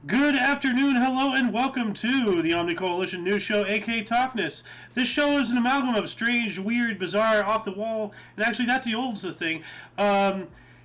Good afternoon, hello, and welcome to the Omni Coalition News Show, aka TOCNS. This show is an amalgam of strange, weird, bizarre, off the wall, and actually that's the oldest thing.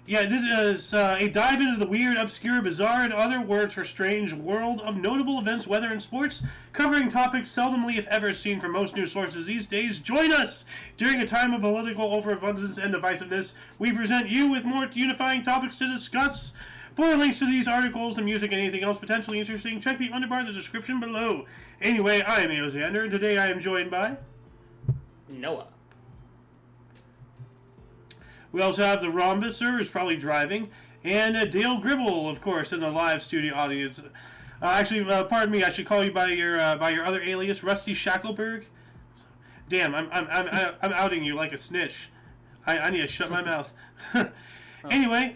This is a dive into the weird, obscure, bizarre, and other words for strange world of notable events, weather, and sports, covering topics seldomly, if ever, seen from most news sources these days. Join us! During a time of political overabundance and divisiveness, we present you with more unifying topics to discuss. For links to these articles, the music, and anything else potentially interesting, check the underbar in the description below. Anyway, I am Alexander, and today I am joined by... Noah. We also have the Rhombusser, who's probably driving, and Dale Gribble, of course, in the live studio audience. Pardon me, I should call you by your other alias, Rusty Shackleberg. Damn, I'm outing you like a snitch. I need to shut my mouth. Anyway,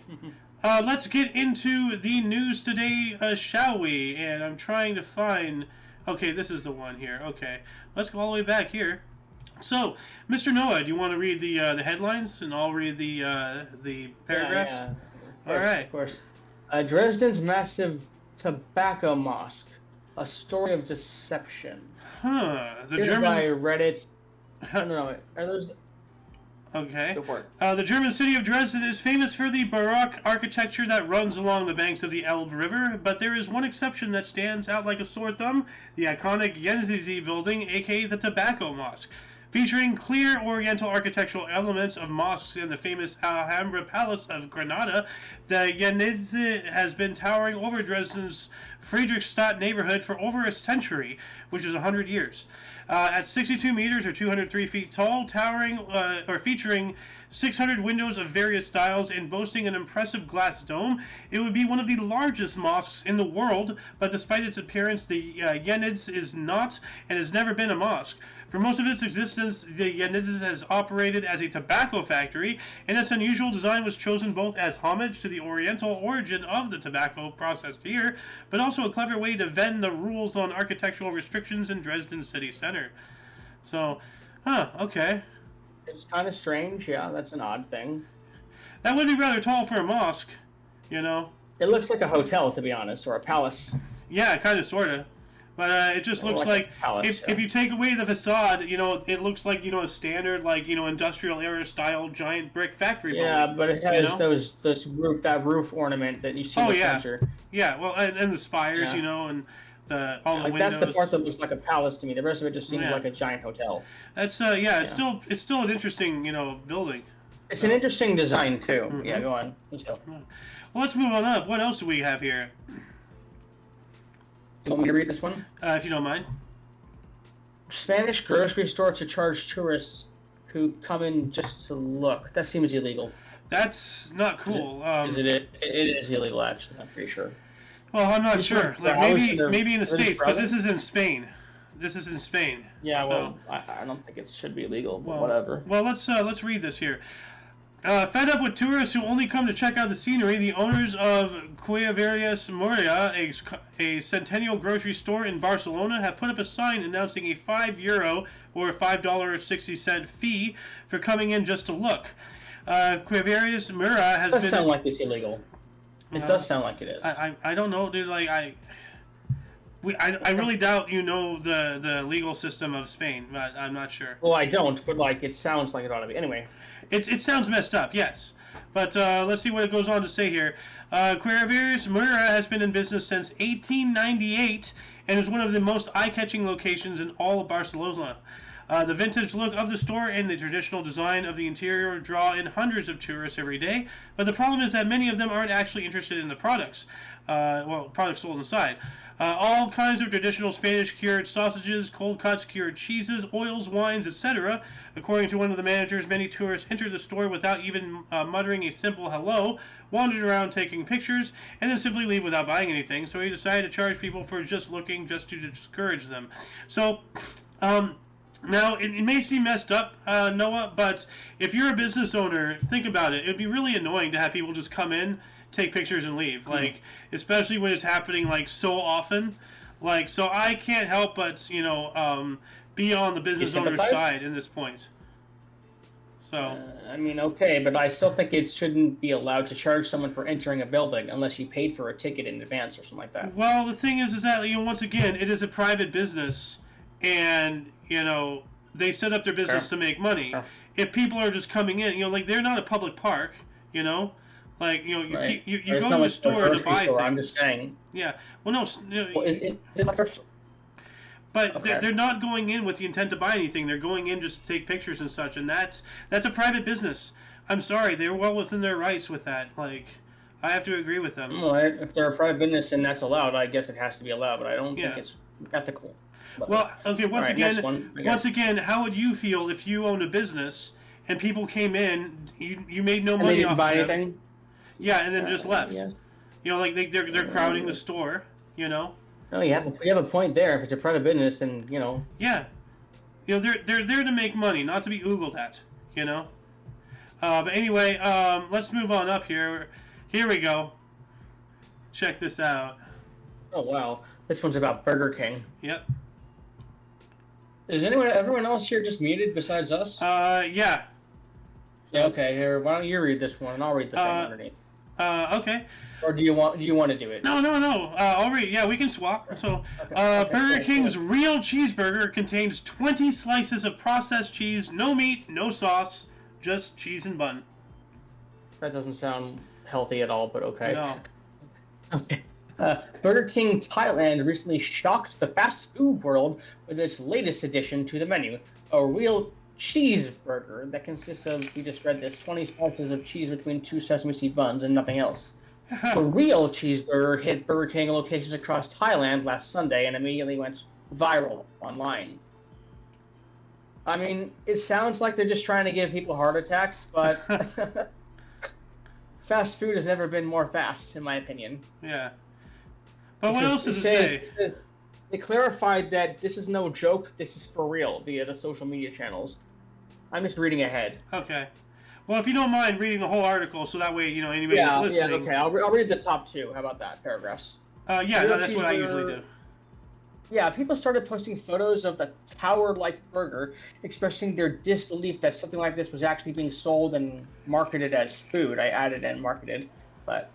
let's get into the news today, shall we? And I'm trying to find... Okay, this is the one here. Okay, let's go all the way back here. So, Mr. Noah, do you want to read the headlines, and I'll read the paragraphs? Yeah, all right. Of course. Dresden's massive tobacco mosque, a story of deception. The Here's German by Reddit. No, are those? Okay. Go for it. The German city of Dresden is famous for the Baroque architecture that runs along the banks of the Elbe River, but there is one exception that stands out like a sore thumb: the iconic Jenzi building, aka the Tobacco Mosque. Featuring clear oriental architectural elements of mosques and the famous Alhambra Palace of Granada, the Jenzi has been towering over Dresden's Friedrichstadt neighborhood for over a century, which is 100 years. At 62 meters or 203 feet tall, featuring 600 windows of various styles and boasting an impressive glass dome, it would be one of the largest mosques in the world, but despite its appearance, the Jenzi is not and has never been a mosque. For most of its existence, the Jenzi has operated as a tobacco factory, and its unusual design was chosen both as homage to the oriental origin of the tobacco processed here, but also a clever way to bend the rules on architectural restrictions in Dresden city center. So, okay. It's kind of strange, yeah, that's an odd thing. That would be rather tall for a mosque, you know? It looks like a hotel, to be honest, or a palace. Yeah, kind of, sort of. But it just looks like palace, if you take away the facade, it looks like, a standard, industrial era style giant brick factory building. Yeah, but it has that roof ornament that you see in the center. Yeah, well, and the spires, and all the windows. That's the part that looks like a palace to me. The rest of it just seems like a giant hotel. That's it's still an interesting, building. It's an interesting design too. Mm-hmm. Yeah, go on. Let's go. Well, let's move on up. What else do we have here? You want me to read this one? If you don't mind. Spanish grocery store to charge tourists who come in just to look. That seems illegal. That's not cool. It is illegal, actually. I'm pretty sure. Well, I'm not sure. Maybe in the States, but this is in Spain. This is in Spain. Yeah, well, so, I don't think it should be legal, but whatever. Well, let's read this here. Fed up with tourists who only come to check out the scenery, the owners of CHEEEEEEESburger, a centennial grocery store in Barcelona, have put up a sign announcing a €5 or $5.60 fee for coming in just to look. CHEEEEEESburger has been... It does sound like it's illegal. It does sound like it is. I don't know, dude. I really doubt the legal system of Spain. But I'm not sure. Well, I don't, but it sounds like it ought to be. Anyway. It sounds messed up, yes. But let's see what it goes on to say here. CHEEEEEESburger has been in business since 1898 and is one of the most eye-catching locations in all of Barcelona. The vintage look of the store and the traditional design of the interior draw in hundreds of tourists every day, but the problem is that many of them aren't actually interested in the products. Products sold inside. All kinds of traditional Spanish cured sausages, cold cuts, cured cheeses, oils, wines, etc. According to one of the managers, many tourists enter the store without even muttering a simple hello, wandered around taking pictures, and then simply leave without buying anything. So he decided to charge people for just looking, just to discourage them. So, now, it may seem messed up, Noah, but if you're a business owner, think about it. It would be really annoying to have people just come in, take pictures, and leave. Especially when it's happening, so often. So I can't help but, be on the business owner's side in this point. So. I mean, okay, but I still think it shouldn't be allowed to charge someone for entering a building unless you paid for a ticket in advance or something like that. Well, the thing is that once again, it is a private business, and they set up their business to make money. Sure. If people are just coming in, like they're not a public park, like you go to a store to buy things. I'm just saying. Yeah. Well, no. Well, is it like a... But Okay. they're not going in with the intent to buy anything. They're going in just to take pictures and such, and that's a private business. I'm sorry, they're well within their rights with that. Like, I have to agree with them. Well, if they're a private business and that's allowed, I guess it has to be allowed. But I don't Yeah. think it's ethical. But, Well, okay. Once right, next one, I guess. once again, how would you feel if you owned a business and people came in, you made no and money they didn't off buy of them, anything. yeah, and then just left? Yeah. Like they're crowding the store. No, you have a point there. If it's a private business, then Yeah. They're there to make money, not to be oogled at. But anyway, let's move on up here. Here we go. Check this out. Oh wow, this one's about Burger King. Yep. Is everyone else here just muted besides us? Yeah. Yeah. Okay. Here, why don't you read this one and I'll read the thing underneath. Okay. Or do you want to do it? No. I'll read. Yeah, we can swap. So, Okay, Burger cool, King's cool. real cheeseburger contains 20 slices of processed cheese, no meat, no sauce, just cheese and bun. That doesn't sound healthy at all, but okay. No. Okay. Burger King Thailand recently shocked the fast food world with its latest addition to the menu, a real cheeseburger that consists of, we just read this, 20 slices of cheese between 2 sesame seed buns and nothing else. The real cheeseburger hit Burger King locations across Thailand last Sunday and immediately went viral online. I mean, it sounds like they're just trying to give people heart attacks, but fast food has never been more fast, in my opinion. Yeah. But what else does it say? They clarified that this is no joke, this is for real via the social media channels. I'm just reading ahead. Okay. Well, if you don't mind reading the whole article, so that way, anybody who's listening... Yeah, okay, I'll read the top 2. How about that? Paragraphs. That's what I usually do. Yeah, people started posting photos of the tower-like burger, expressing their disbelief that something like this was actually being sold and marketed as food. I added and marketed, but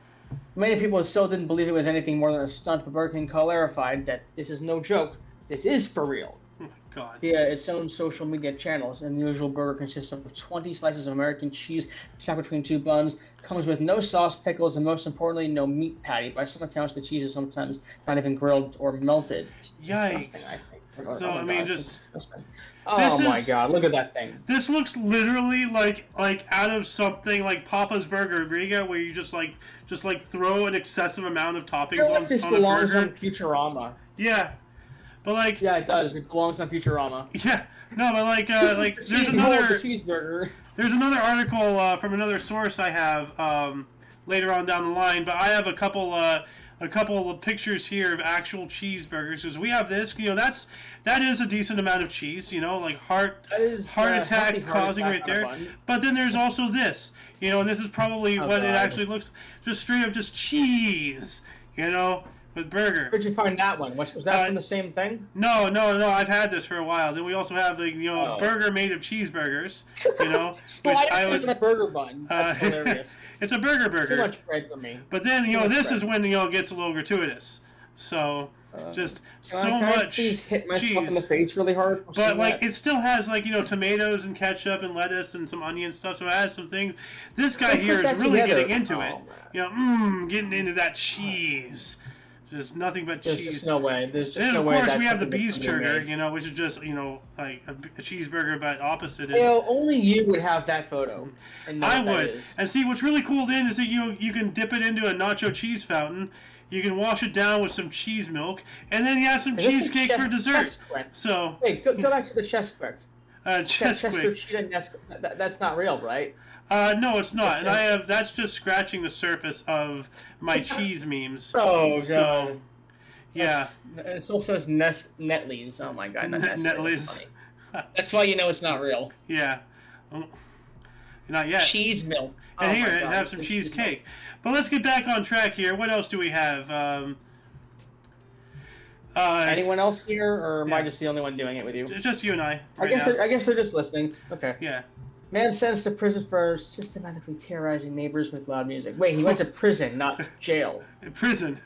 many people still didn't believe it was anything more than a stunt, but Burger King clarified that this is no joke. This is for real. Oh, my God. Via its own social media channels, and the usual burger consists of 20 slices of American cheese stuck between 2 buns, comes with no sauce, pickles, and most importantly, no meat patty. By some accounts, the cheese is sometimes not even grilled or melted. It's Yikes. disgusting, I think. So, I mean, my God, look at that thing. This looks literally like out of something like Papa's Burger, where you just throw an excessive amount of toppings on This a belongs burger. on Futurama. Yeah. But Yeah, it does. It belongs on Futurama. Yeah. No, but there's The another cheeseburger. There's another article from another source I have later on down the line, but I have a couple of pictures here of actual cheeseburgers. Because we have this, that is a decent amount of cheese, like heart attack causing right there. But then there's also this, and this is probably what it actually looks, just straight up just cheese, with burger. Where'd you find that one? Was that from the same thing? No. I've had this for a while. Then we also have the burger made of cheeseburgers. Which I would a burger bun. That's hilarious. It's a burger. Too much bread for me. But then this is when it gets a little gratuitous. So just so much please hit myself cheese in the face really hard. But it still has tomatoes and ketchup and lettuce and some onion stuff. So it has some things. This guy here is really getting into it. Getting into that cheese. Just nothing but cheese. There's just no way. And of course we have the Beefburger, which is just like a cheeseburger, but opposite. Only you would have that photo. And I would. And see, what's really cool then is that you can dip it into a nacho cheese fountain. You can wash it down with some cheese milk, and then you have some cheesecake for dessert. So wait, go back to the Chesquick. Chesquick. That's not real, right? No, it's not. And that's just scratching the surface of my cheese memes. Oh, God. So, yeah. It still says Netley's. Oh, my God. Not Netley's. That's why you know it's not real. Yeah. Not yet. Cheese milk. And here, have some cheesecake. But let's get back on track here. What else do we have? Anyone else here, or am I just the only one doing it with you? Just you and I. I guess they're just listening. Okay. Yeah. Man sentenced to prison for systematically terrorizing neighbors with loud music. Wait, he went to prison, not jail. Prison.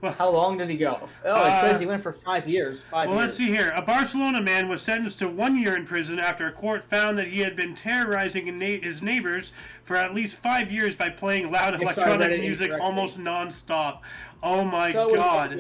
Well, how long did he go? Oh, it says he went for 5 years. Well, let's see here. A Barcelona man was sentenced to 1 year in prison after a court found that he had been terrorizing his neighbors for at least 5 years by playing loud electronic music almost non-stop. Oh my God.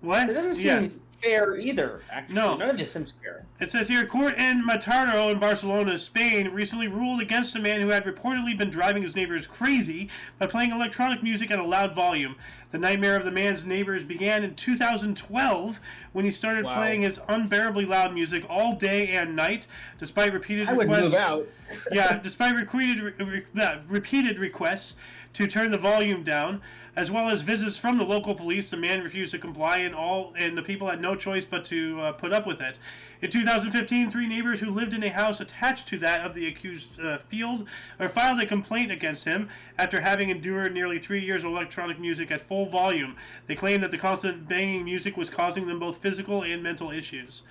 What? It doesn't seem fair either, actually. No. None of this seems fair. It says here, court in Mataró in Barcelona, Spain, recently ruled against a man who had reportedly been driving his neighbors crazy by playing electronic music at a loud volume. The nightmare of the man's neighbors began in 2012 when he started playing his unbearably loud music all day and night, despite repeated requests. I would move out. Despite repeated requests to turn the volume down, as well as visits from the local police. The man refused to comply, and the people had no choice but to put up with it. In 2015, 3 neighbors who lived in a house attached to that of the accused filed a complaint against him after having endured nearly 3 years of electronic music at full volume. They claimed that the constant banging music was causing them both physical and mental issues.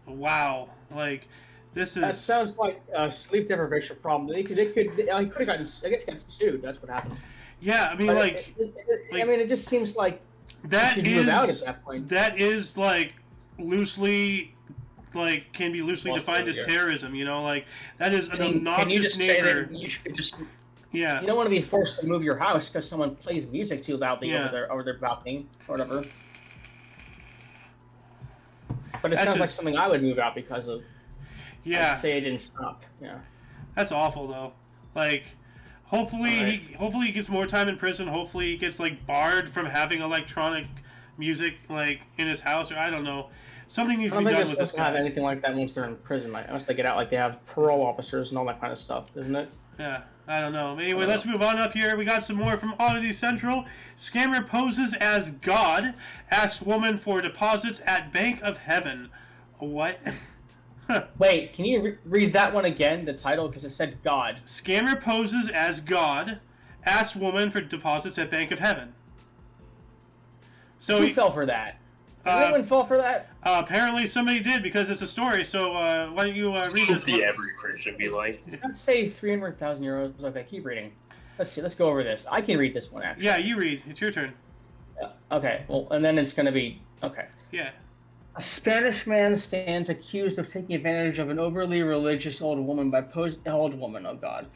Wow, this is... That sounds like a sleep deprivation problem. He could have gotten, I guess, gotten sued. That's what happened. Yeah, I mean, it just seems like that you should move out at that point. That is loosely, can be loosely defined as terrorism. That is an obnoxious neighbor. You should just, you yeah, don't want to be forced to move your house because someone plays music too loudly over their balcony or whatever. But it sounds like something I would move out because of. Yeah. I'd say it didn't stop. Yeah. That's awful though. Hopefully he gets more time in prison. Hopefully he gets barred from having electronic music in his house, or I don't know. Something needs to be done with this guy. I don't think they're supposed to have anything like that once they're in prison. Once they get out, they have parole officers and all that kind of stuff, isn't it? Yeah, I don't know. Anyway, let's move on up here. We got some more from Oddity Central. Scammer poses as God, asks woman for deposits at Bank of Heaven. What? Wait, can you read that one again, the title, because it said God. Scammer poses as God, asks woman for deposits at Bank of Heaven. So who fell for that? Did anyone fall for that? Apparently somebody did, because it's a story, so why don't you read this one? The average Christian be like. Let's say 300,000 euros. Okay, keep reading. Let's see, let's go over this. I can read this one, actually. Yeah, you read. It's your turn. Okay, well, and then it's going to be... Okay. Yeah. A Spanish man stands accused of taking advantage of an overly religious old woman by posing oh God.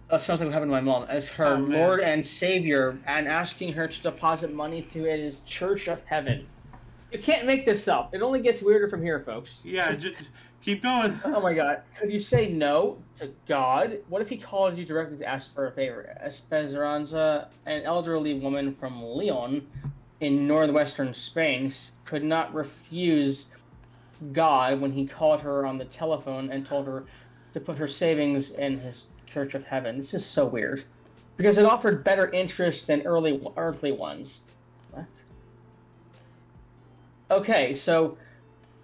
That sounds like what happened to my mom, as her Lord and Savior, and asking her to deposit money to his Church of Heaven. You can't make this up. It only gets weirder from here, folks. Yeah, just keep going. Oh my God. Could you say no to God? What if he called you directly to ask for a favor? Esperanza, an elderly woman from Leon, in northwestern Spain, could not refuse God when he called her on the telephone and told her to put her savings in his Church of Heaven. This is so weird. Because it offered better interest than earthly ones. What? Okay, so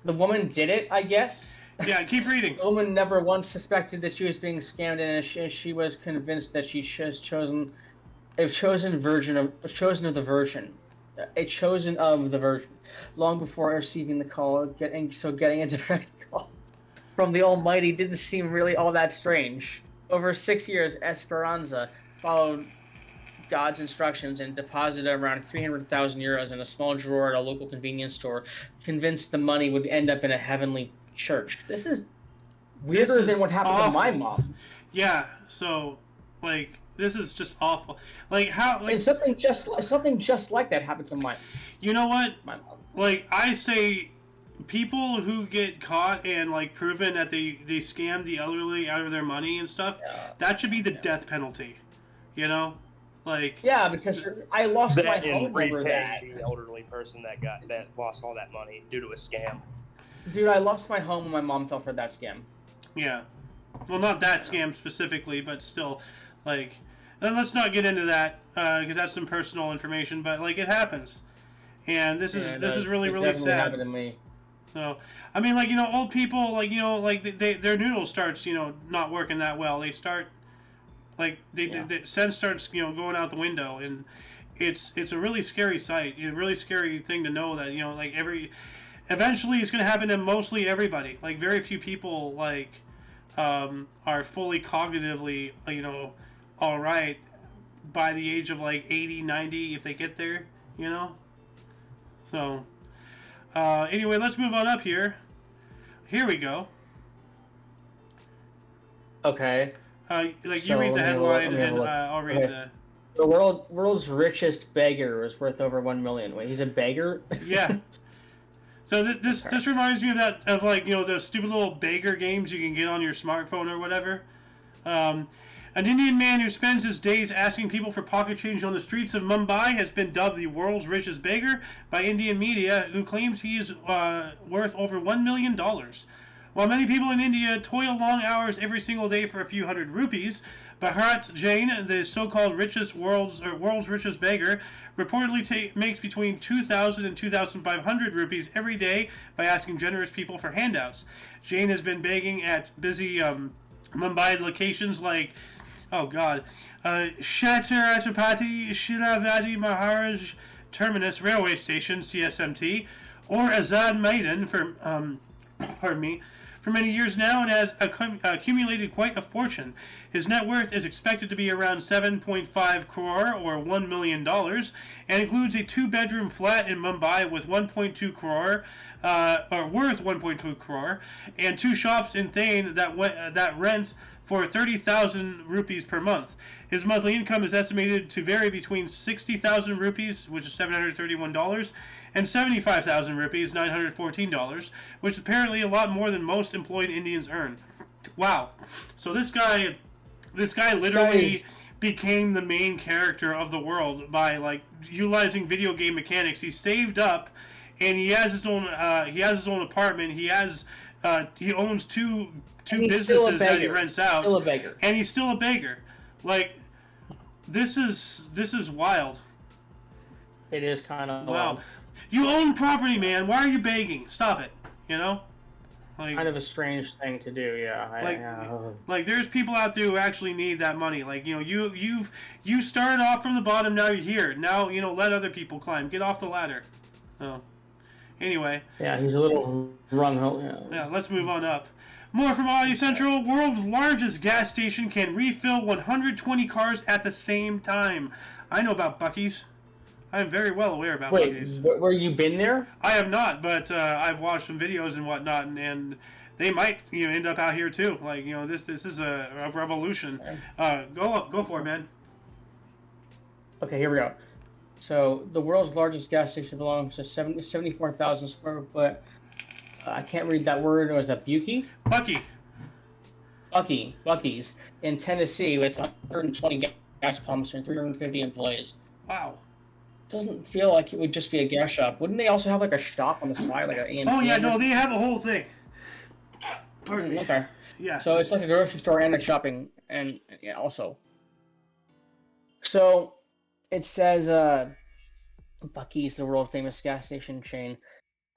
the woman did it, I guess? Yeah, keep reading. The woman never once suspected that she was being scammed, and she was convinced that she was chosen of the Virgin. A chosen of the Virgin, long before receiving the call, getting a direct call from the Almighty didn't seem really all that strange. Over 6 years, Esperanza followed God's instructions and deposited around 300,000 euros in a small drawer at a local convenience store, convinced the money would end up in a heavenly church. This is weirder than what happened to my mom. Yeah, so, this is just awful. And something just like that happened to my. You know what? My mom. I say, people who get caught and proven that they scam the elderly out of their money and stuff, that should be the death penalty. Yeah, because I lost my home over that. The elderly person that lost all that money due to a scam. Dude, I lost my home when my mom fell for that scam. Yeah. Well, not that scam specifically, but still, and let's not get into that because that's some personal information. But it happens, and this is really sad. Happened to me. So, I mean, old people, their noodle starts, not working that well. They start, the sense starts, going out the window, and it's a really scary sight. A really scary thing to know that eventually it's going to happen to mostly everybody. Very few people are fully cognitively, all right by the age of like 80, 90 if they get there, So, anyway, let's move on up here. Here we go. Okay. You read the headline, and I'll read the world's richest beggar is worth over $1 million. Wait, he's a beggar? Yeah. So this reminds me of the stupid little beggar games you can get on your smartphone or whatever. An Indian man who spends his days asking people for pocket change on the streets of Mumbai has been dubbed the world's richest beggar by Indian media, who claims he is worth over $1 million. While many people in India toil long hours every single day for a few hundred rupees, Bharat Jain, the so-called world's richest beggar, reportedly makes between 2,000 and 2,500 rupees every day by asking generous people for handouts. Jain has been begging at busy Mumbai locations like, Chhatrapati Shivaji Maharaj Terminus Railway Station (CSMT), or Azad Maidan for many years now, and has accumulated quite a fortune. His net worth is expected to be around 7.5 crore or $1 million, and includes a 2-bedroom flat in Mumbai with 1.2 crore, worth 1.2 crore, and 2 shops in Thane that rents for 30,000 rupees per month. His monthly income is estimated to vary between 60,000 rupees, which is $731, and 75,000 rupees, $914, which is apparently a lot more than most employed Indians earn. Wow. So this guy literally became the main character of the world by utilizing video game mechanics. He saved up, and he has his own apartment. He owns two businesses that he rents out. Still a beggar. And he's still a beggar. This is wild. It is kind of wow. wild. You own property, man. Why are you begging? Stop it. Kind of a strange thing to do, yeah. There's people out there who actually need that money. You started off from the bottom, now you're here. Now, let other people climb. Get off the ladder. Oh. Anyway. Yeah, he's a little rung. Yeah, let's move on up. More from Audio Central. World's largest gas station can refill 120 cars at the same time. I know about Buc-ee's. I am very well aware about Buc-ee's. Wait, where you been there? I have not, but I've watched some videos and whatnot, and they might end up out here too. This is a revolution. Go for it, man. Okay, here we go. So the world's largest gas station belongs to 74,000 square foot. I can't read that word. Was that Buki? Buc-ee's in Tennessee with 120 gas pumps and 350 employees. Wow. Doesn't feel like it would just be a gas shop. Wouldn't they also have a shop on the side, like an A&P? Oh yeah, no, they have a whole thing. Pardon me. Okay. Yeah. So it's like a grocery store and a shopping, and also. So it says Buc-ee's, the world famous gas station chain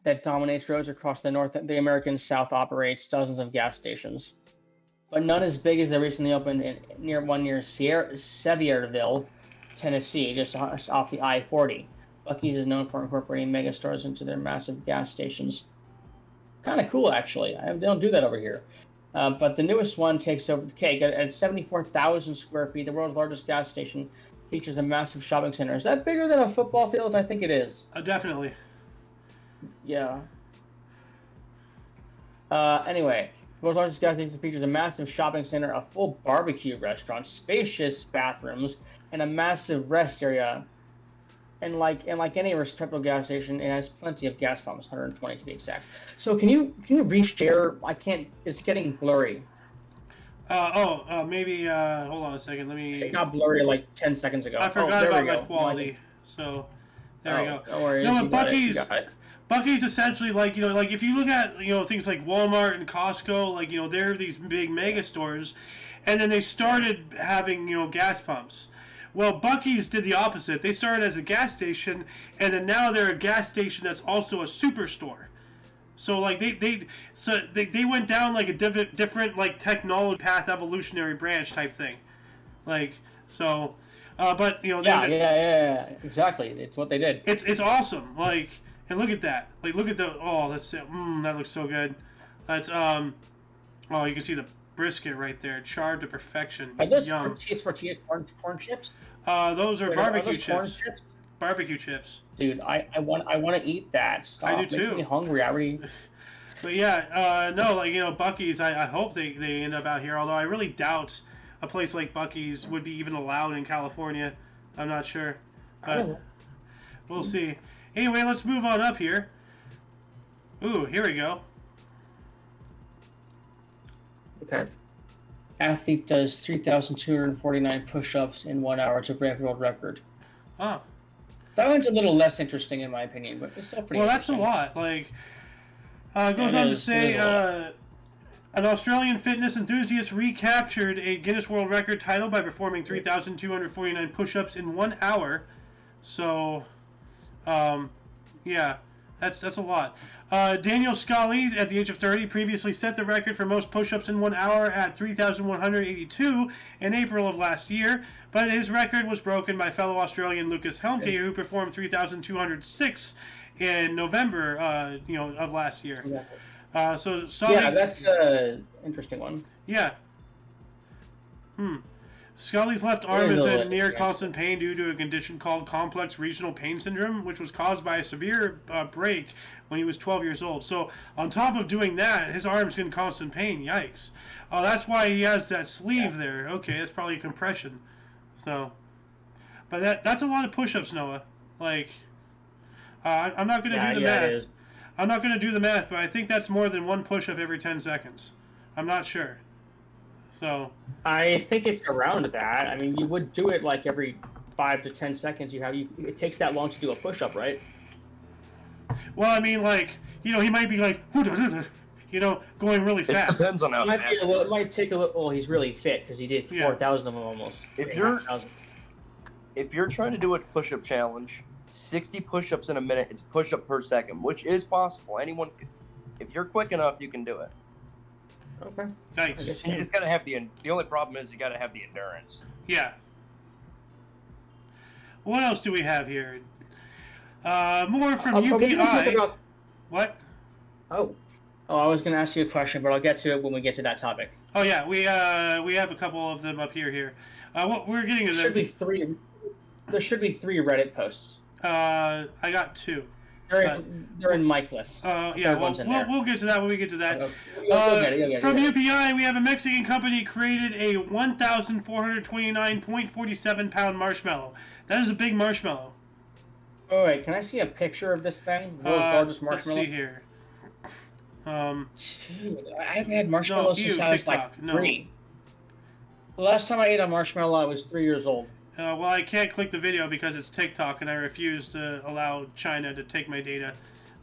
that dominates roads across the American South, operates dozens of gas stations, but none as big as the recently opened near Sevierville, Tennessee, just off the I-40. Buc-ee's is known for incorporating mega stores into their massive gas stations. Kind of cool, actually. They don't do that over here. But the newest one takes over the cake. At 74,000 square feet, the world's largest gas station features a massive shopping center. Is that bigger than a football field? I think it is. Definitely. Yeah. Anyway, the world's largest gas station features a massive shopping center, a full barbecue restaurant, spacious bathrooms, and a massive rest area. And like any respectable gas station, it has plenty of gas pumps, 120 to be exact. So can you reshare? I can't. It's getting blurry. Maybe. Hold on a second. Let me. It got blurry like 10 seconds ago. I forgot about my quality. So there we go. Don't worry. No, Buc-ee's essentially if you look at things like Walmart and Costco, they're these big mega stores, and then they started having gas pumps. Well, Buc-ee's did the opposite. They started as a gas station, and then now they're a gas station that's also a superstore. So they went down a different technology path, evolutionary branch type thing. But yeah, exactly. It's what they did. It's awesome. And look at that. Look at that looks so good. That's you can see the brisket right there, charred to perfection. Are those Yum. tortilla corn chips? Those are Wait, barbecue those corn chips. chips? Barbecue chips. Dude, I want to eat that. Stop I do making too. me hungry. I already. But yeah, no, like, Buc-ee's, I hope they end up out here, although I really doubt a place like Buc-ee's would be even allowed in California. I'm not sure. But we'll see. Anyway, let's move on up here. Ooh, here we go. Okay. Athlete does 3,249 push-ups in 1 hour to break world record. Oh. That one's a little less interesting in my opinion, but it's still pretty. Well, that's a lot. Like, goes on to say, an Australian fitness enthusiast recaptured a Guinness World Record title by performing 3,249 push-ups in 1 hour. So, yeah, that's a lot. Daniel Scully, at the age of 30, previously set the record for most push-ups in 1 hour at 3,182 in April of last year, but his record was broken by fellow Australian Lucas Helmke, who performed 3,206 in November, of last year. So Scully, yeah, that's an interesting one. Yeah. Scully's left arm is in near constant pain due to a condition called complex regional pain syndrome, which was caused by a severe break when he was 12 years old. So on top of doing that, his arm's in constant pain. Yikes. Oh, that's why he has that sleeve there. Okay, that's probably compression. So, but that's a lot of push-ups, Noah. Like, I'm not going to do the math. I'm not going to do the math, but I think that's more than one push-up every 10 seconds. I'm not sure. So I think it's around that. I mean, you would do it like every 5 to 10 seconds. It takes that long to do a push-up, right? Well, I mean, like, he might be like, going really fast. It depends on how fast. It might take a little. Well, he's really fit because he did 4,000 of them almost. If you're trying to do a push-up challenge, 60 push-ups in a minute, it's push-up per second, which is possible. Anyone can, if you're quick enough, you can do it. Okay. Nice. You just gotta have the only problem is you gotta have the endurance. Yeah. What else do we have here? More from UPI. What? Oh, I was going to ask you a question, but I'll get to it when we get to that topic. Oh yeah, we have a couple of them up here. What we're getting to There should be three Reddit posts. I got 2. They're in mic lists. Yeah, we'll get to that when we get to that. From UPI, we have a Mexican company created a 1,429.47 pound marshmallow. That is a big marshmallow. Oh wait, can I see a picture of this thing? World's largest marshmallow. Let's see here. Dude, I haven't had marshmallows since I was like 3. The last time I ate a marshmallow, I was 3 years old. Well, I can't click the video because it's TikTok, and I refuse to allow China to take my data.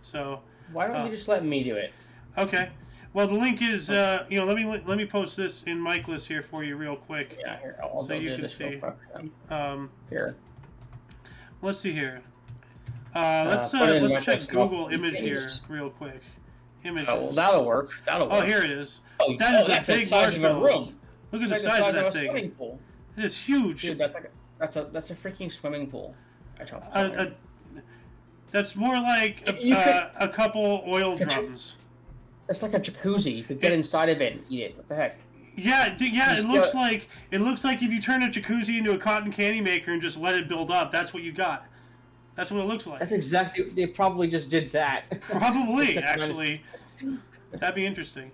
So why don't you just let me do it? Okay. Well, the link is let me post this in mic list here for you real quick. Yeah, here I'll so you do can this see. Here. Let's see here. Let's check Google image here real quick. Images. Oh, well, that'll work. Oh, here it is. Oh, that is that's a big size of a marshmallow. room. Look at the size of that thing. Swimming pool. It is huge. Dude, that's a freaking swimming pool. That's more like a couple oil drums. It's like a jacuzzi. You could get inside of it and eat it. What the heck? Yeah. It looks like if you turn a jacuzzi into a cotton candy maker and just let it build up. That's what you got. That's what it looks like. That's exactly. They probably just did that. Probably, actually. That'd be interesting.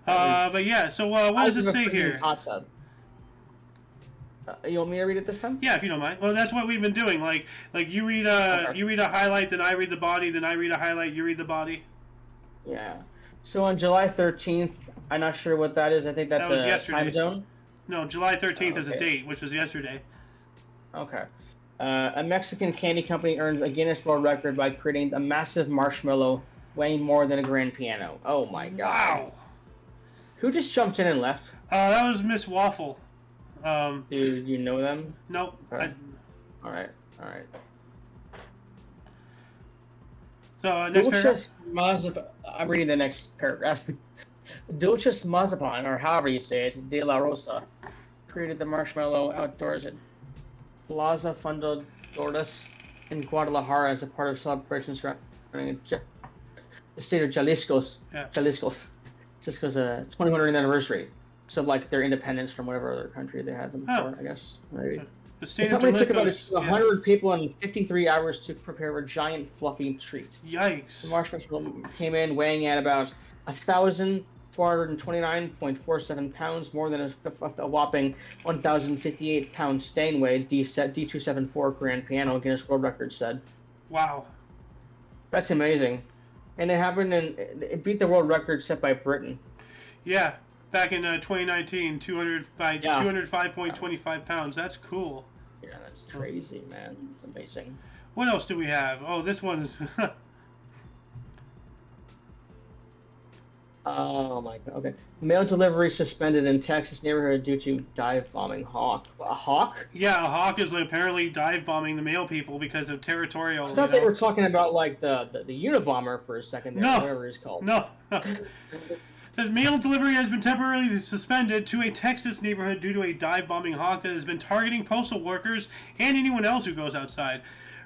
But yeah. So what does it say here? Hot tub. You want me to read it this time? Yeah, if you don't mind. Well, that's what we've been doing. Like you read a highlight, then I read the body, then I read a highlight, you read the body. Yeah. So on July 13th, I'm not sure what that is. I think that's a yesterday. Time zone. No, July 13th is a date, which was yesterday. Okay. A Mexican candy company earned a Guinness World Record by creating a massive marshmallow weighing more than a grand piano. Oh my god. Wow. Who just jumped in and left? That was Miss Waffle. Do you know them? Nope. Okay. All right. So next paragraph. I'm reading the next paragraph. Dulces Mazapan, or however you say it, de la Rosa, created the marshmallow outdoors at Plaza Fundadores in Guadalajara as a part of celebrations surrounding the state of Jalisco. Yeah. Jalisco. just because 21st anniversary. So like their independence from whatever other country they had them for, I guess. Maybe. The company took about Delicos, 100 people and 53 hours to prepare a giant fluffy treat. Yikes. The marshmallow came in weighing at about 1,429.47 pounds, more than a whopping 1,058 pound staying weight. D274 grand piano, Guinness World Records said. Wow. That's amazing. And it happened it beat the world record set by Britain. Yeah. Back in 2019, 205.25 pounds. That's cool. Yeah, that's crazy, man. It's amazing. What else do we have? Oh, this one's... Oh my god. Okay. Mail delivery suspended in Texas neighborhood due to dive bombing hawk. A hawk? Yeah, a hawk is apparently dive bombing the male people because of territorial... I thought they were talking about like the Unabomber for a second there, whatever he's called. No. Says mail delivery has been temporarily suspended to a Texas neighborhood due to a dive-bombing hawk that has been targeting postal workers and anyone else who goes outside.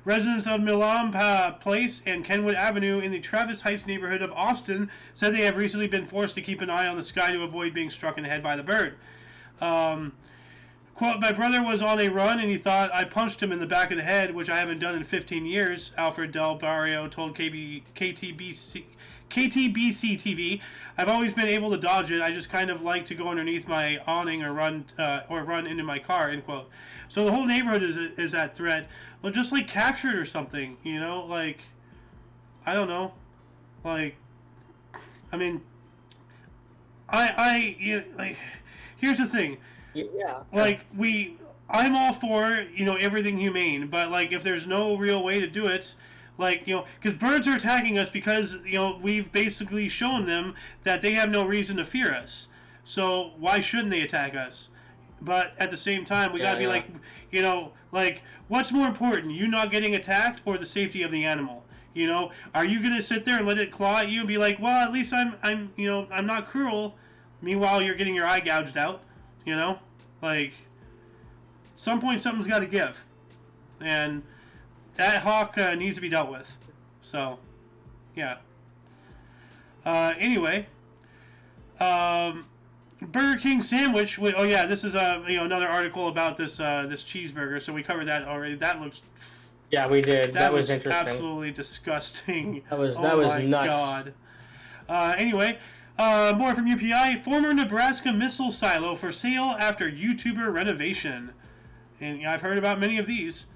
Residents of Milam Place and Kenwood Avenue in the Travis Heights neighborhood of Austin said they have recently been forced to keep an eye on the sky to avoid being struck in the head by the bird. Quote, my brother was on a run and he thought I punched him in the back of the head, which I haven't done in 15 years, Alfred Del Barrio told KTBC TV. I've always been able to dodge it. I just kind of like to go underneath my awning or run into my car, end quote. So the whole neighborhood is at threat. Well, just like captured or something, you know, like, I don't know, like, I mean, like, here's the thing. Yeah. Like, I'm all for, everything humane, but, like, if there's no real way to do it, like, because birds are attacking us because, we've basically shown them that they have no reason to fear us. So why shouldn't they attack us? But at the same time, we gotta be like, like, what's more important, you not getting attacked or the safety of the animal? Are you gonna sit there and let it claw at you and be like, well, at least I'm not cruel. Meanwhile, you're getting your eye gouged out. Like, at some point something's got to give, and that hawk needs to be dealt with. So, yeah. Anyway, Burger King sandwich. Oh yeah, this is another article about this cheeseburger. So we covered that already. That looks. Yeah, we did. That was interesting. Absolutely disgusting. That was oh was my nuts. God. Anyway. More from UPI. Former Nebraska missile silo for sale after YouTuber renovation. And I've heard about many of these.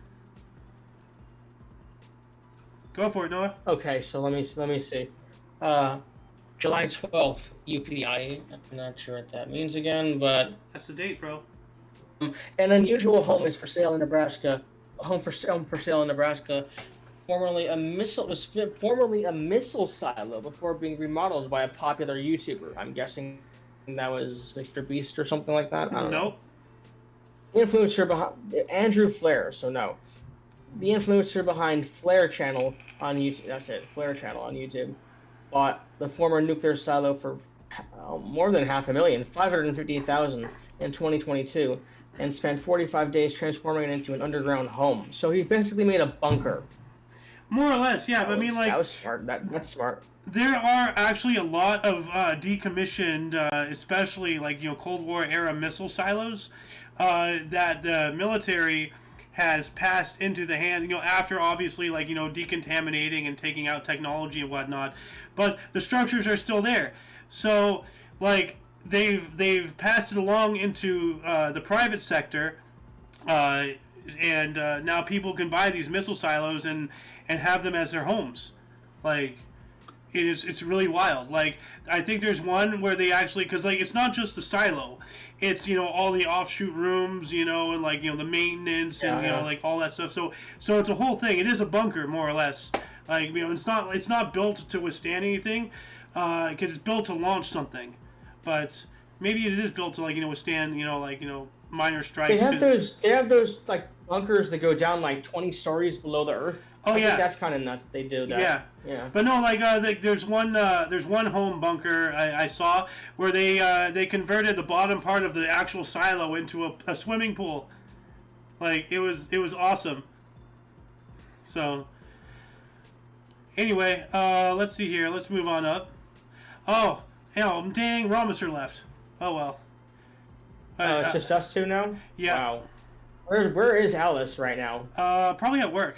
Go for it, Noah. Okay, so let me see. July 12th, UPI. I'm not sure what that means again, but... That's the date, bro. An unusual home is for sale in Nebraska. A home for sale in Nebraska. Formerly a missile silo before being remodeled by a popular YouTuber. I'm guessing that was Mr. Beast or something like that. I don't know. Influencer behind Andrew Flair. So no, the influencer behind Flair Channel on YouTube. That's it. Flair Channel on YouTube bought the former nuclear silo for more than $550,000, $550,000 in 2022, and spent 45 days transforming it into an underground home. So he basically made a bunker. More or less, yeah. But I mean, like, that was smart. That's smart. There are actually a lot of decommissioned, especially like Cold War era missile silos that the military has passed into the hand. After obviously like decontaminating and taking out technology and whatnot, but the structures are still there. So like they've passed it along into the private sector, and now people can buy these missile silos and have them as their homes. Like, it's really wild. Like, I think there's one where they actually, because like it's not just the silo, it's all the offshoot rooms, and like the maintenance and like all that stuff. So it's a whole thing. It is a bunker more or less. Like it's not built to withstand anything, because it's built to launch something, but maybe it is built to like withstand minor strikes. They have those like bunkers that go down like 20 stories below the earth. Oh, I think that's kind of nuts. They do that. Yeah. But no, like there's one home bunker I saw where they converted the bottom part of the actual silo into a swimming pool. Like it was awesome. So anyway, let's see here. Let's move on up. Oh, Oh, dang, Ramister left. Oh, well. It's just us two now? Yeah. Wow. Where is Alice right now? Probably at work.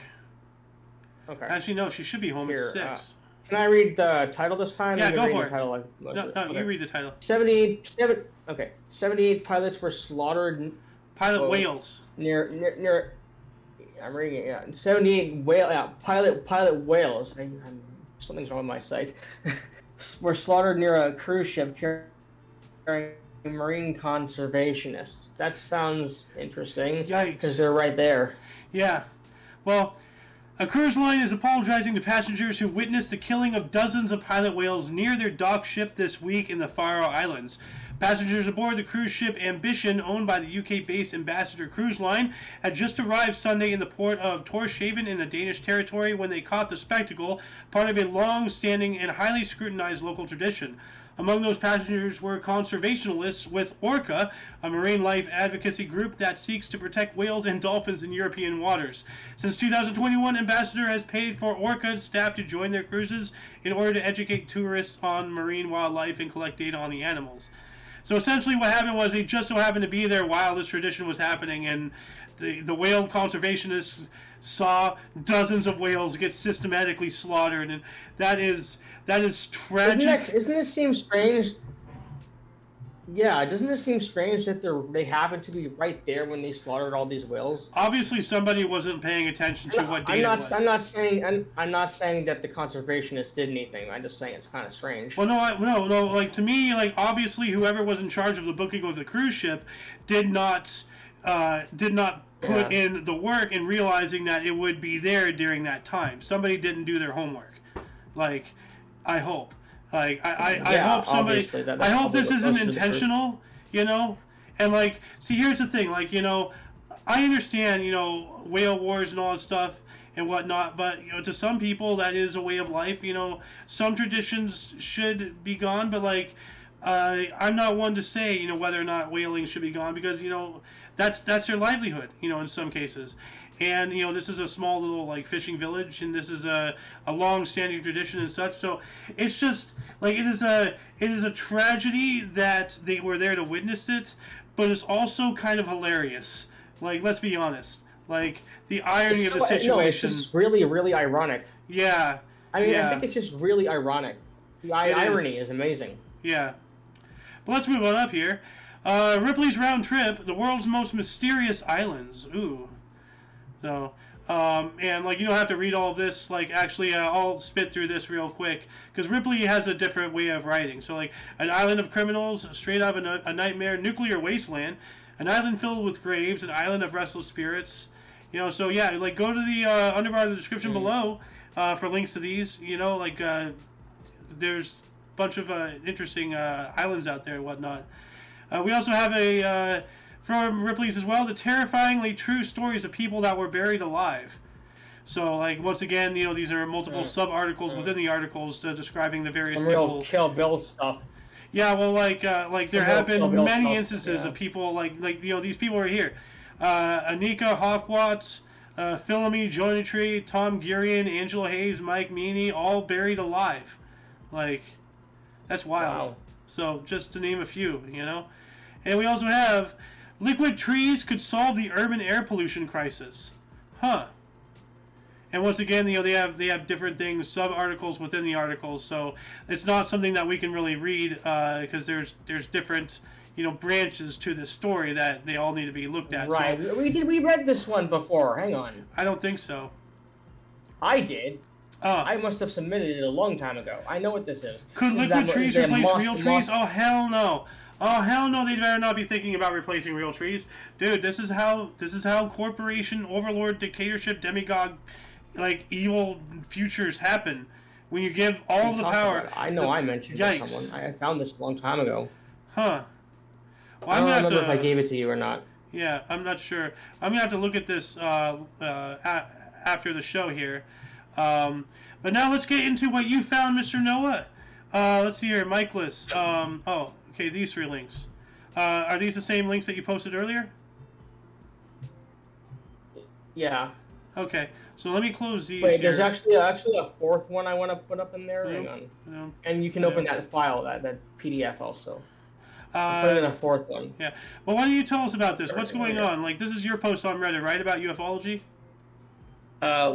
Okay. Actually, no, she should be home Here, at 6. Can I read the title this time? Yeah, go for it. Title No, okay. you read the title. 78 pilots were slaughtered. Pilot whales. Near. I'm reading it. Yeah, 78 pilot whales. Something's wrong with my site. Were slaughtered near a cruise ship carrying marine conservationists. That sounds interesting. Yikes! Because they're right there. Yeah. Well, a cruise line is apologizing to passengers who witnessed the killing of dozens of pilot whales near their dock ship this week in the Faroe Islands. Passengers aboard the cruise ship Ambition, owned by the UK-based Ambassador Cruise Line, had just arrived Sunday in the port of Torshaven in the Danish territory when they caught the spectacle, part of a long-standing and highly scrutinized local tradition. Among those passengers were conservationists with Orca, a marine life advocacy group that seeks to protect whales and dolphins in European waters. Since 2021, Ambassador has paid for Orca staff to join their cruises in order to educate tourists on marine wildlife and collect data on the animals. So essentially what happened was they just so happened to be there while this tradition was happening, and the whale conservationists saw dozens of whales get systematically slaughtered, and that is tragic. Doesn't it seem strange? Yeah, doesn't it seem strange that they happen to be right there when they slaughtered all these whales? Obviously, somebody wasn't paying attention to what data was. I'm not saying that the conservationists did anything. I'm just saying it's kind of strange. Well, no. Like, to me, like, obviously, whoever was in charge of the booking of the cruise ship did not put in the work in realizing that it would be there during that time. Somebody didn't do their homework. Like, I hope. Like, I hope somebody. I hope this isn't intentional, you know? And, like, see, here's the thing. Like, you know, I understand, you know, whale wars and all that stuff and whatnot, but, you know, to some people, that is a way of life. You know, some traditions should be gone, but, like, I'm not one to say, you know, whether or not whaling should be gone because, you know, that's their livelihood, you know, in some cases. And, you know, this is a small little, like, fishing village, and this is a long-standing tradition and such. So it's just, like, it is a tragedy that they were there to witness it, but it's also kind of hilarious. Like, let's be honest. Like, the irony of the situation. No, it's just really, really ironic. Yeah. I mean, yeah. I think it's just really ironic. The irony is amazing. Yeah. But let's move on up here. Ripley's Round Trip, the world's most mysterious islands. Ooh. So, and, like, you don't have to read all of this. Like, actually, I'll spit through this real quick. Because Ripley has a different way of writing. So, like, an island of criminals, straight up a nightmare, nuclear wasteland, an island filled with graves, an island of restless spirits. You know, so, yeah, like, go to the underbar of the description below for links to these. You know, like, there's a bunch of interesting islands out there and whatnot. We also have from Ripley's as well, the terrifyingly true stories of people that were buried alive. So, like, once again, you know, these are multiple sub-articles within the articles describing the various people. Real Kill Bill stuff. Yeah, well, like there have been many instances of people, like, you know, these people are here. Anika Hawkwatts, Philomene Joinetry, Tom Gurian, Angela Hayes, Mike Meany, all buried alive. Like, that's wild. Wow. So, just to name a few, you know. And we also have liquid trees could solve the urban air pollution crisis. Huh. And once again, you know, they have different things, sub-articles within the articles, so it's not something that we can really read because there's different, you know, branches to this story that they all need to be looked at. Right. So, we read this one before. Hang on. I don't think so. I did. I must have submitted it a long time ago. I know what this is. Could liquid trees replace real trees? Oh, hell no. Oh, hell no, they better not be thinking about replacing real trees. Dude, this is how corporation, overlord, dictatorship, demagogue, like, evil futures happen. When you give all the power... I know I mentioned it to someone. I found this a long time ago. Huh. Well, I don't remember if I gave it to you or not. Yeah, I'm not sure. I'm going to have to look at this after the show here. But now let's get into what you found, Mr. Noah. Let's see here, Michaelis. Oh, okay, these 3 links. Are these the same links that you posted earlier? Yeah. Okay, So let me close these. Wait, here. there's actually a fourth one I want to put up in there. Hang on. No. And you can open that file, that PDF also. I'm putting in a fourth one. Yeah. Well, why don't you tell us about this? What's going on? Like, this is your post on Reddit, right, about ufology?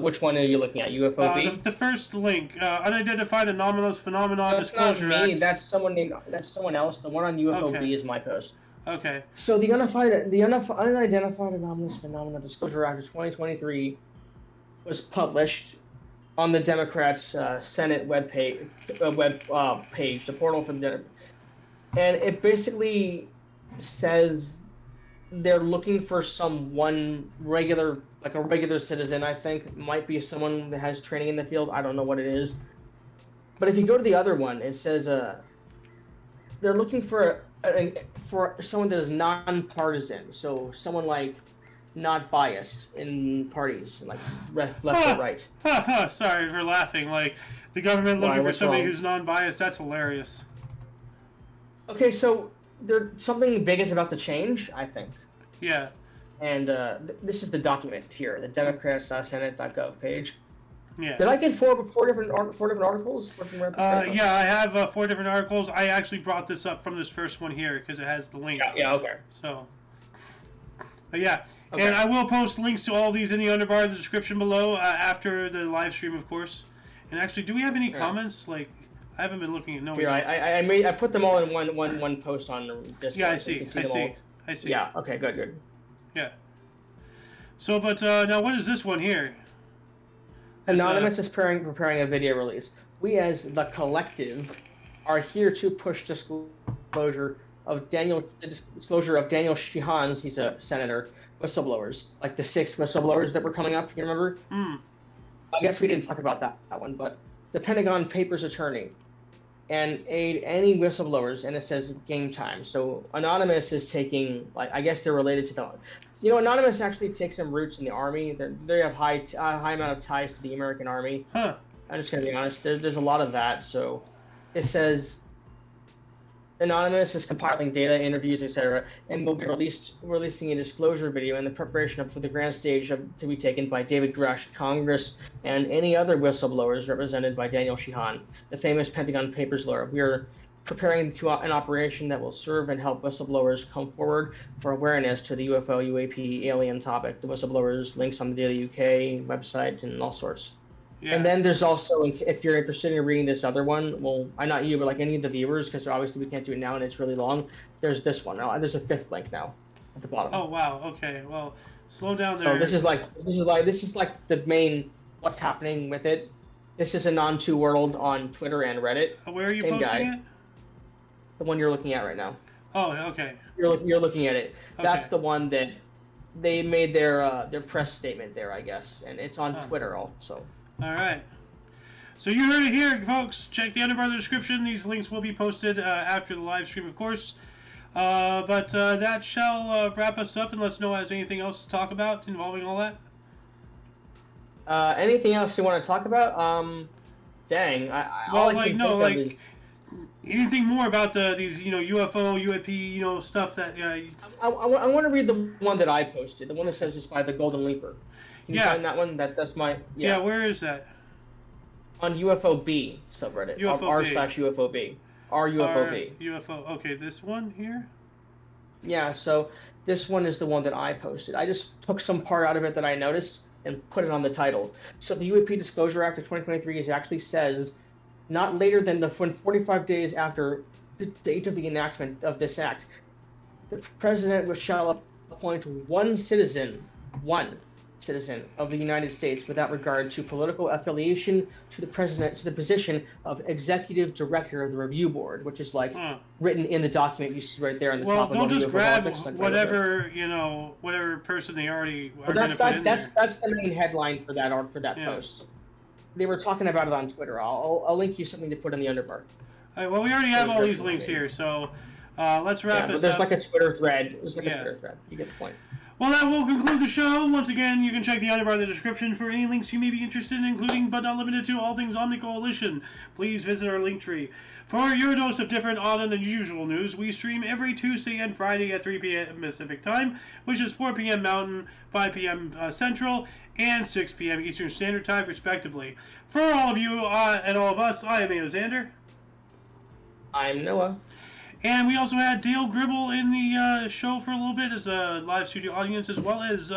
Which one are you looking at? UFOB? The first link, unidentified anomalous phenomenon disclosure. That's not me. Act. That's someone else. The one on UFOB is my post. Okay. So the unidentified anomalous phenomena disclosure act of 2023 was published on the Democrats' Senate page, the portal for the Democrats. And it basically says they're looking for a regular citizen, I think. Might be someone that has training in the field. I don't know what it is. But if you go to the other one, it says they're looking for someone that is non-partisan. So someone like not biased in parties, like left or right. Sorry for laughing. Like, the government looking for somebody who's non-biased, that's hilarious. Okay, so something big is about to change, I think. Yeah. And this is the document here, the Democrats.Senate.gov page. Yeah. Did I get four different articles? Yeah, I have 4 different articles. I actually brought this up from this first one here because it has the link. Yeah, okay. So, yeah. Okay. And I will post links to all these in the underbar in the description below after the live stream, of course. And actually, do we have any comments? Like, I haven't been looking at no. Here, I put them all in one post on Discord. Yeah, I see. I see. Yeah. Okay. Good. Yeah. So, but now what is this one here? Anonymous is preparing a video release. We, as the collective, are here to push disclosure of Daniel Sheehan's. He's a senator. Whistleblowers, like the 6 whistleblowers that were coming up. You remember? Mm. I guess we didn't talk about that one, but the Pentagon Papers attorney and aid any whistleblowers, and it says game time. So Anonymous is taking, like, I guess they're related to the, Anonymous actually takes some roots in the Army. They have high amount of ties to the American Army. Huh. I'm just gonna be honest. There's a lot of that. So it says Anonymous is compiling data, interviews, etc., and will be releasing a disclosure video in the preparation for the grand stage to be taken by David Grush, Congress, and any other whistleblowers represented by Daniel Sheehan, the famous Pentagon Papers lawyer. We are preparing an operation that will serve and help whistleblowers come forward for awareness to the UFO, UAP, alien topic. The whistleblowers links on the Daily UK website and all sorts. Yeah. And then there's also, if you're interested in reading this other one, well, not you, but like any of the viewers, because obviously we can't do it now and it's really long. There's this one. There's a 5th link now at the bottom. Oh wow. Okay. Well, slow down there. So this is like the main what's happening with it. This is Anon2 World on Twitter and Reddit. Where are you posting it? The one you're looking at right now. Oh, okay. You're looking at it. Okay. That's the one that they made their press statement there, I guess, and it's on Twitter also. All right. So you heard it here, folks. Check the underbar in the description. These links will be posted after the live stream, of course. But that shall wrap us up, unless Noah has anything else to talk about involving all that. Anything else you want to talk about? Dang. Is anything more about these UFO, UAP, stuff that. I want to read the one that I posted. The one that says it's by the Golden Leaper. Can you find that one? That's my... Yeah, where is that? On UFOB subreddit. r/UFOB. r/UFOB. UFO. Okay, this one here? Yeah, so this one is the one that I posted. I just took some part out of it that I noticed and put it on the title. So the UAP Disclosure Act of 2023 actually says, not later than 45 days after the date of the enactment of this act, the president shall appoint one citizen of the United States without regard to political affiliation to the president to the position of executive director of the review board, which is written in the document you see right there on the top. Well, they'll just grab whatever whatever person they already are going to put in there. That's the main headline for that post. They were talking about it on Twitter. I'll link you something to put in the underbar. All right, well, we already have all these links here, so let's wrap this up. There's like a Twitter thread. A Twitter thread. You get the point. Well, that will conclude the show. Once again, you can check the underbar in the description for any links you may be interested in, including but not limited to all things Omni Coalition. Please visit our link tree. For your dose of different, odd, and unusual news, we stream every Tuesday and Friday at 3 p.m. Pacific Time, which is 4 p.m. Mountain, 5 p.m. Central, and 6 p.m. Eastern Standard Time, respectively. For all of you and all of us, I am Xander. I'm Noah. And we also had Dale Gribble in the show for a little bit as a live studio audience, as well as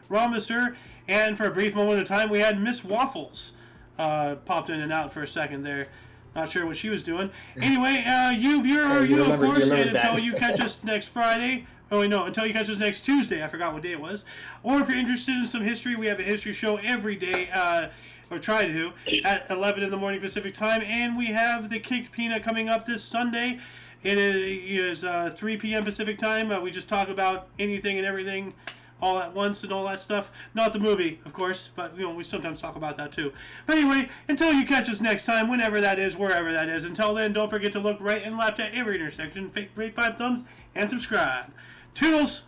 Ramisser. And for a brief moment of time, we had Miss Waffles popped in and out for a second there. Not sure what she was doing. Anyway, you viewer, you of course, and until you catch us next Friday. Oh, wait, no, until you catch us next Tuesday. I forgot what day it was. Or if you're interested in some history, we have a history show every day, or try to, at 11 in the morning Pacific time. And we have the Kicked Peanut coming up this Sunday. It is 3 p.m. Pacific time. We just talk about anything and everything all at once and all that stuff. Not the movie, of course, but we sometimes talk about that too. But anyway, until you catch us next time, whenever that is, wherever that is, until then, don't forget to look right and left at every intersection, rate 5 thumbs, and subscribe. Toodles!